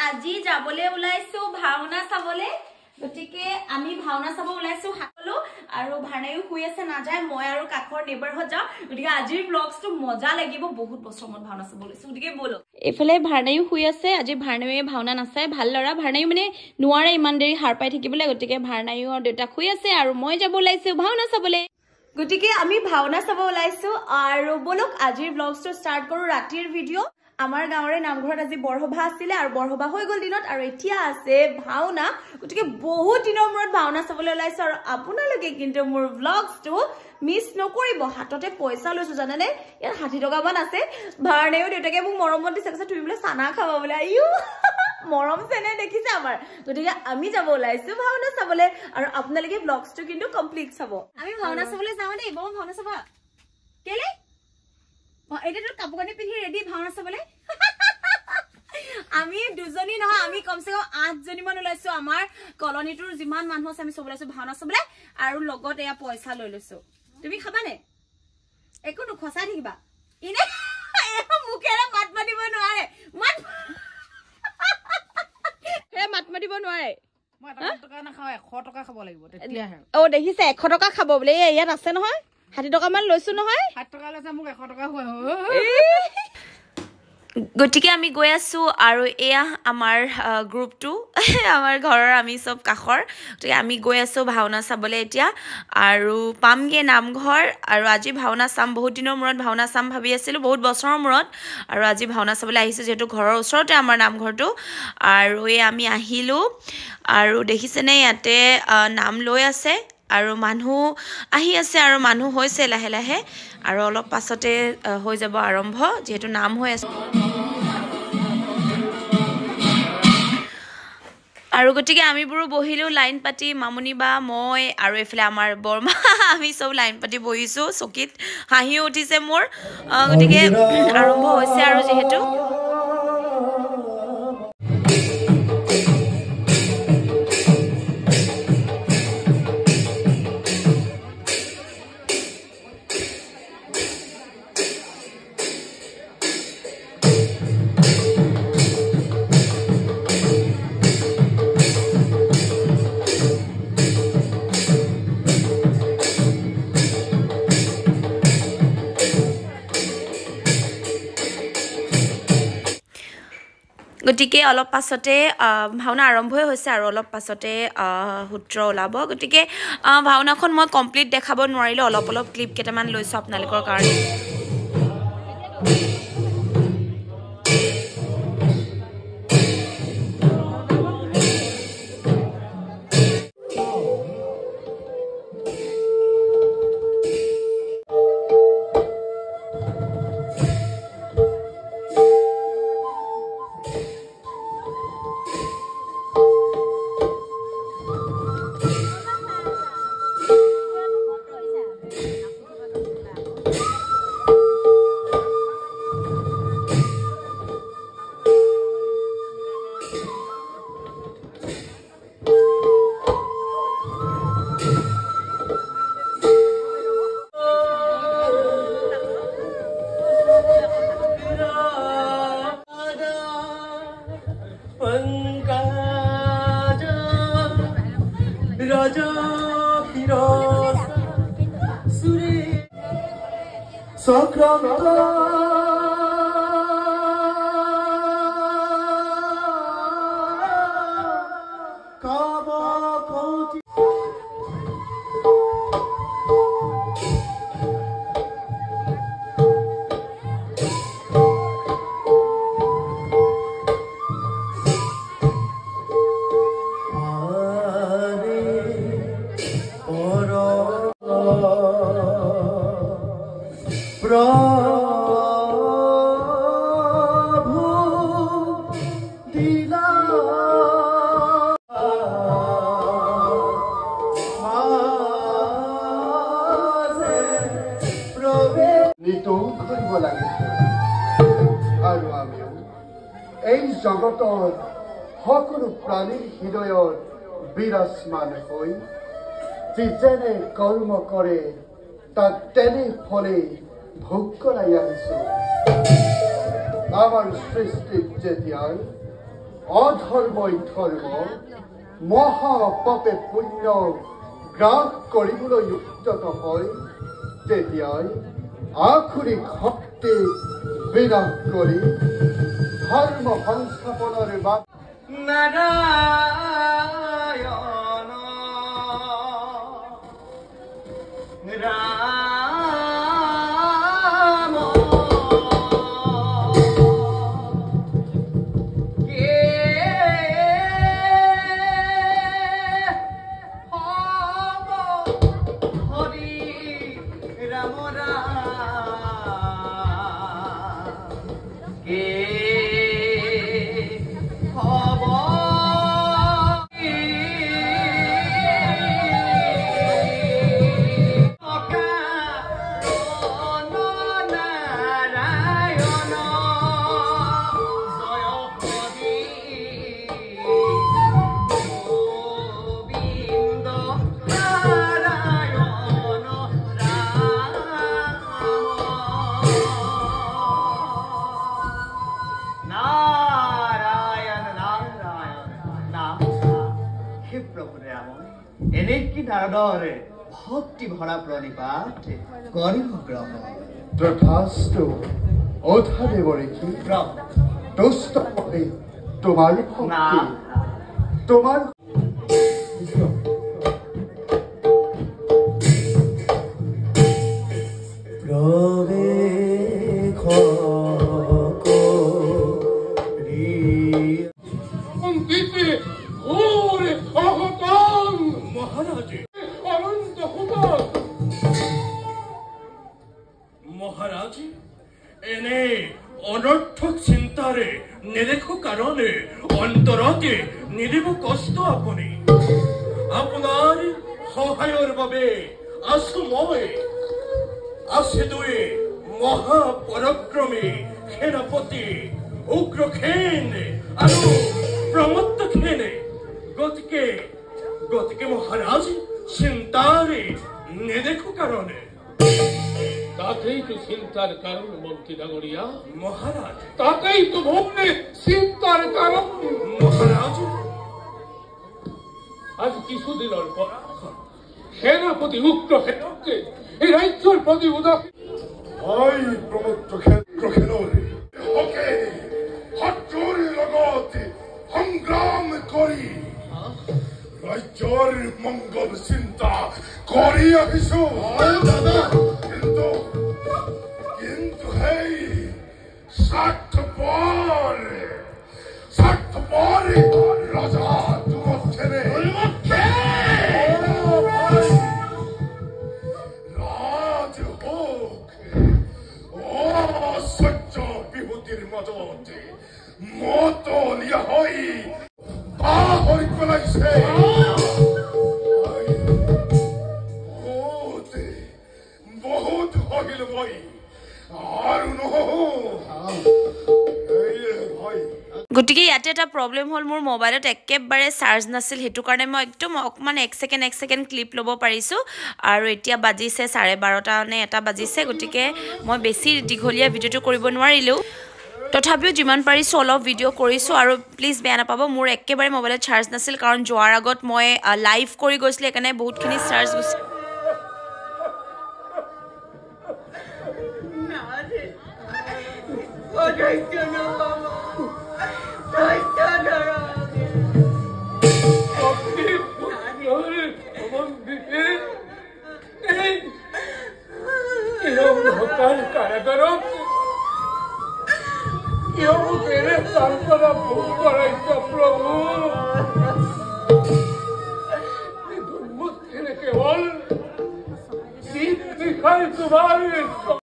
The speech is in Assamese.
আজি যাবলে ওলাইছো ভাওনা চাবলে গটিকে আমি ভাওনা চাব ওলাইছো হাকলো আৰু ভানায়ু শুই আছে না যায় মই আৰু কাখৰ নেবাৰহত যাও গটিকে আজিৰ ব্লগসটো মজা লাগিব বহুত বছৰ মত ভাওনা চাব ওলাইছো গটিকে বলো এফালে ভানায়ু শুই আছে আজি ভানায়ুৱে ভাওনা নাচায় ভাল লৰা ভানায়ু মানে নোৱাৰে ইমান দেৰি হাৰ পাই থাকিবলে গটিকে ভানায়ু আৰু দেউতা শুই আছে আৰু মই যাব ওলাইছো ভাওনা চাবলে গটিকে আমি ভাওনা চাব ওলাইছো আৰু বলক আজিৰ ব্লগসটো স্টাৰ্ট কৰো ৰাতিৰ ভিডিও আমাৰ গাঁৱৰে নামঘৰত আজি বৰসভা আছিলে আৰু বৰসভা হৈ গল দিনত আৰু এতিয়া আছে ভাওনা গটিকে বহুত দিনৰ মূৰত ভাওনা চাবলৈ ওলাইছো আৰু আপোনালোকে কিন্তু মোৰ ব্লগসটো মিস নকৰিব হাততে পইচা লৈছো জানেনে ইয়াত 60 টকা মান আছে ভাৰনেও দেউতাকে মোক মৰমত দিছে কৈছে তুমি বোলে চানা খাবা বোলে আইও মৰম চেনে দেখিছে আমাৰ গটিকে আমি যাব ওলাইছো ভাওনা চাবলে আৰু আপোনালোকে ব্লগসটো কিন্তু কমপ্লিট চাব আমি ভাওনা চাবলে যাও দেই বম ভাওনা চাবা কেলে এটা তো কাপোৰনি পিন্ধি ৰেডি ভাওনা চাবলে আমি দুজনী নহয় আমি কমসে কম 8 জনী মান ওলাইছো আমাৰ কলনীটোৰ যিমান মানুহ আছে আমি সব ওলাইছো ভাওনা চাবলে আৰু লগত এয়া পইচা লৈ লৈছো তুমি খাবানে একো নখসা থাকিবা ইনে মুখেৰে মাত মাতিব নোৱাৰে মাত হে মাত মাতিব নোৱাৰে মই 1 টকা না খাও 100 টকা খাব লাগিব তেতিয়াহে ও দেখিছে 100 টকা খাব বলে ইয়াত আছে নহয় 60 টকা মান লৈছো নহয় 60 টকা লৈছে মোক 100 টকা হয় গটিকে আমি গৈ আছো আৰু এয়া আমাৰ গ্ৰুপটো আমাৰ ঘৰৰ আমি সব কাখৰ গটিকে আমি গৈ আছো ভাওনা চাবলে এতিয়া আৰু পামগে নামঘৰ আৰু আজি ভাওনা চাম বহুত দিনৰ মূৰত ভাওনা চাম ভাবি আছিল বহুত বছৰৰ মূৰত আৰু আজি ভাওনা চাবলে আহিছো যেটো ঘৰৰ ওচৰতে আমাৰ নামঘৰটো আৰু এই আমি আহিলো আৰু দেখিছেনে ইয়াতে নাম লৈ আছে আৰু মানুহ আহি আছে আৰু মানুহ হৈছে লাহে লাহে আৰু অলপ পাছতে হৈ যাব আৰম্ভ যেহেতু নাম হৈ আছে আৰু গটিকে আমি বুৰু বহিলো লাইন পাতি মামুনি বা মই আৰু এফালে আমাৰ বৰমা আমি সব লাইন পাতি বহিছো চকিত হাঁহি উঠিছে মোৰ গটিকে আৰম্ভ হৈছে আৰু যেহেতু গটিকে অলপ পাছতে ভাওনা আৰম্ভ হৈছে আৰু অলপ পাছতে সূত্ৰ ওলাব গটিকে ভাওনাখন মই কমপ্লিট দেখাব নোৱাৰিলো অলপ অলপ ক্লিপ কেটামান লৈছো আপোনালোকৰ কাৰণে জগতৰ সকলো প্ৰাণীৰ হৃদয়ত বিৰাজমান হৈ যেনে কৰ্ম কৰে তাক তেনে ফলে ভোগ কৰাই আহিছো আমাৰ সৃষ্টিত যেতিয়াই অধৰ্মই ধৰ্ম মহাপাপে পুণ্য গ্ৰাস কৰিবলৈ উদ্যত হয় তেতিয়াই আখুৰিক শক্তি বিনাশ কৰি ধৰ্ম সংস্থাপনৰ বাট নাৰায়ণ ৰাম কে হব হৰি ৰাম ৰাম কে হব নাৰদৰে ভক্তি ভৰা প্ৰণিপাত কৰিব গ্ৰহ তথাস্তু অধাদেৱ ঋষি দুষ্ট হয় তোমাৰ ভক্তি তোমাৰ মহাৰাজ এনে অনৰ্থক চিন্তাৰে নেদেখো কাৰণে অন্তৰতে নিদিব কষ্ট আপুনি আপোনাৰ সহায়ৰ বাবে আছো মই আছে দুই মহাপৰাক্ৰমী সেনাপতি উগ্ৰসেন আৰু প্ৰমত্তসেন গতিকে মহাৰাজ চিন্তাৰে নেদেখো কাৰণে তাতেই তো চিন্তার কারণ মন্ত্রী ডাঙরিয়া মহারাজ তাতেই তো ভগ্নে চিন্তার কারণ মহারাজ আজ কিছুদিনের পর সেনাপতি উগ্রসেনকে এই রাজ্যের প্রতি উদাসীন হয় প্ৰমত্তসেনৰে ওকে শত্ৰুৰ লগত সংগ্ৰাম কৰি ৰাজ্যৰ মংগল চিন্তা কৰি আহিছো কিন্তু সেই স্বাৰ্থপৰ ৰজা তোমাৰে ৰাজ হোক সহ্য বিহুতিৰ মাজতে মতলীয়া হৈ হৈ পেলাইছে বহুত হহিল মই আৰু নহয় গতিকে ইয়াতে এটা প্ৰব্লেম হ'ল মোৰ মোবাইলত একেবাৰে চাৰ্জ নাছিল সেইটো কাৰণে মই একদম অকমান এক সেকেন্ড ক্লিপ ল'ব পাৰিছোঁ আৰু এতিয়া বাজিছে 12:30 নে 1 বাজিছে গতিকে মই বেছি দীঘলীয়া ভিডিঅ'টো কৰিব নোৱাৰিলোঁ তথাপিও যিমান পাৰিছোঁ অলপ ভিডিঅ' কৰিছোঁ আৰু প্লিজ বেয়া নাপাব মোৰ একেবাৰে মোবাইলত চাৰ্জ নাছিল কাৰণ যোৱাৰ আগত মই লাইভ কৰি গৈছিলোঁ সেইকাৰণে বহুতখিনি চাৰ্জ গৈছে কাৰাগাৰ ভোগ কৰাইছ